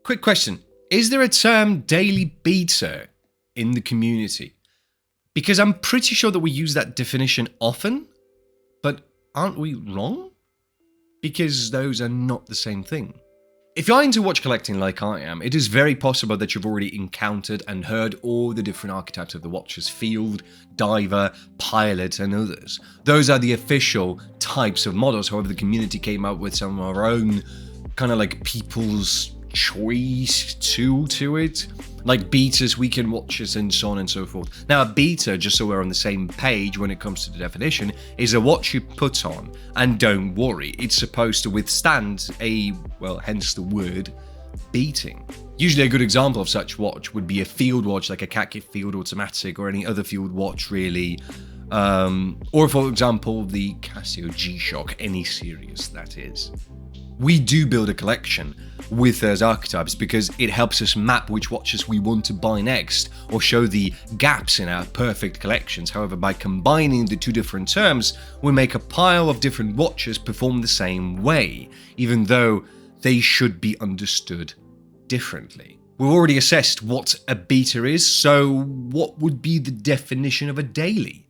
Quick question. Is there a term daily beater in the community? Because I'm pretty sure that we use that definition often, but aren't we wrong? Because those are not the same thing. If you're into watch collecting like I am, it is very possible that you've already encountered and heard all the different archetypes of the watches: field, diver, pilot, and others. Those are the official types of models. However, the community came up with some of our own kind of like people's choice tool to it, like beaters, weekend watches, and so on and so forth. Now, a beater, just so we're on the same page when it comes to the definition, is a watch you put on, and don't worry, it's supposed to withstand a, well, hence the word, beating. Usually a good example of such watch would be a field watch, like a khaki field automatic or any other field watch really, or for example the Casio G-Shock, any series that is. We do build a collection with those archetypes because it helps us map which watches we want to buy next, or show the gaps in our perfect collections. However, by combining the two different terms, we make a pile of different watches perform the same way, even though they should be understood differently. We've already assessed what a beater is, so what would be the definition of a daily?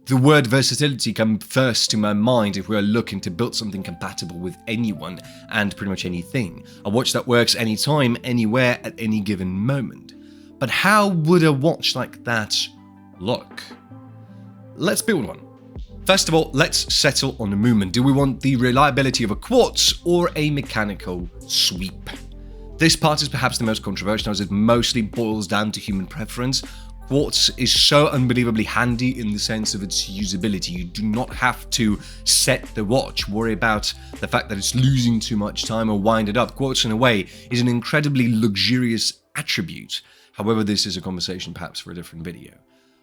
The word versatility comes first to my mind if we're looking to build something compatible with anyone and pretty much anything. A watch that works anytime, anywhere, at any given moment. But how would a watch like that look? Let's build one. First of all, let's settle on the movement. Do we want the reliability of a quartz or a mechanical sweep? This part is perhaps the most controversial, as it mostly boils down to human preference. Quartz is so unbelievably handy in the sense of its usability. You do not have to set the watch, worry about the fact that it's losing too much time or wind it up. Quartz, in a way, is an incredibly luxurious attribute. However, this is a conversation perhaps for a different video.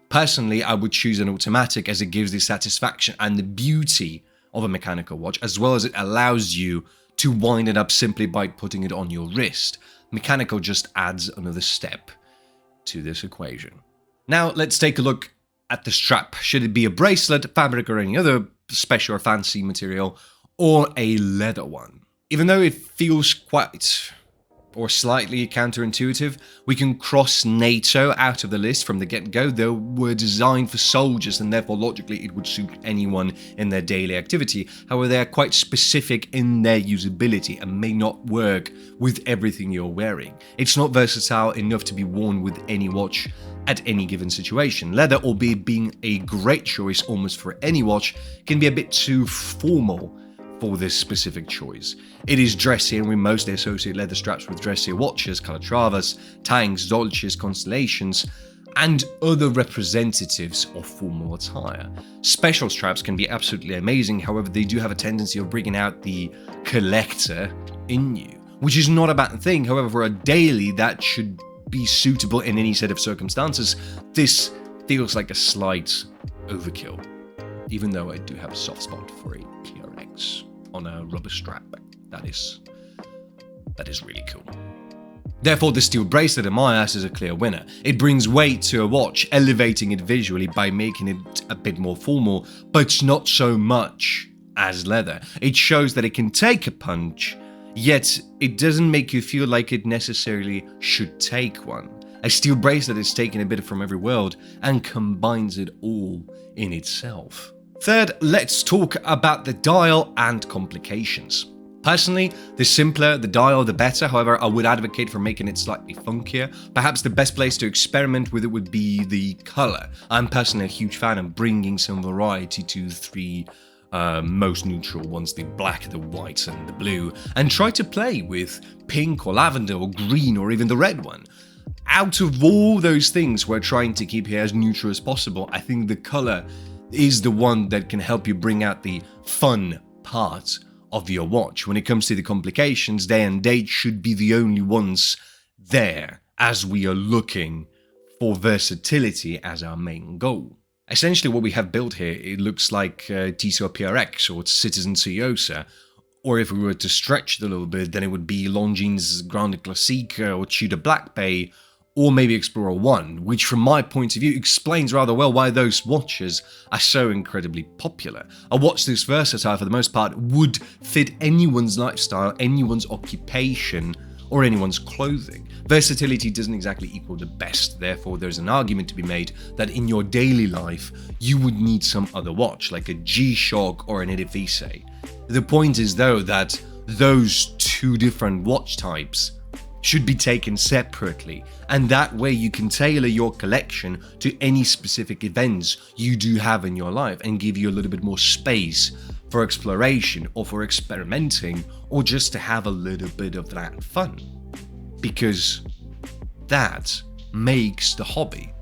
Personally, I would choose an automatic as it gives the satisfaction and the beauty of a mechanical watch, as well as it allows you to wind it up simply by putting it on your wrist. Mechanical just adds another step to this equation. Now let's take a look at the strap. Should it be a bracelet, fabric, or any other special or fancy material, or a leather one? Even though it feels quite or slightly counterintuitive, we can cross NATO out of the list from the get-go. They were designed for soldiers and therefore logically it would suit anyone in their daily activity. However, they are quite specific in their usability and may not work with everything you're wearing. It's not versatile enough to be worn with any watch at any given situation. Leather, albeit being a great choice almost for any watch, can be a bit too formal for this specific choice. It is dressy, and we mostly associate leather straps with dressier watches, Calatravas, Tangs, Dolces, Constellations, and other representatives of formal attire. Special straps can be absolutely amazing, however they do have a tendency of bringing out the collector in you, which is not a bad thing. However, for a daily that should be suitable in any set of circumstances, this feels like a slight overkill, even though I do have a soft spot for a PRX on a rubber strap. That is really cool. Therefore, the steel bracelet in my eyes is a clear winner. It brings weight to a watch, elevating it visually by making it a bit more formal, but not so much as leather. It shows that it can take a punch, yet it doesn't make you feel like it necessarily should take one. A steel bracelet is taking a bit from every world and combines it all in itself. Third, let's talk about the dial and complications. Personally, the simpler the dial, the better. However, I would advocate for making it slightly funkier. Perhaps the best place to experiment with it would be the color. I'm personally a huge fan of bringing some variety to the three most neutral ones, the black, the white, and the blue, and try to play with pink or lavender or green or even the red one. Out of all those things we're trying to keep here as neutral as possible, I think the color is the one that can help you bring out the fun part of your watch. When it comes to the complications, day and date should be the only ones there, as we are looking for versatility as our main goal. Essentially what we have built here, it looks like Tissot PRX or Citizen Ciosa, or if we were to stretch it a little bit, then it would be Longines Grande Classique or Tudor Black Bay, or maybe Explorer 1, which from my point of view explains rather well why those watches are so incredibly popular. A watch this versatile for the most part would fit anyone's lifestyle, anyone's occupation, or anyone's clothing. Versatility doesn't exactly equal the best, therefore there's an argument to be made that in your daily life, you would need some other watch, like a G-Shock or an Eredivisie. The point is though that those two different watch types should be taken separately, and that way you can tailor your collection to any specific events you do have in your life and give you a little bit more space for exploration or for experimenting or just to have a little bit of that fun. Because that makes the hobby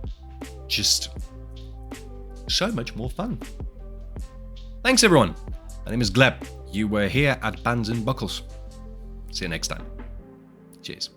just so much more fun. Thanks everyone. My name is Gleb. You were here at Bands and Buckles. See you next time. Cheers.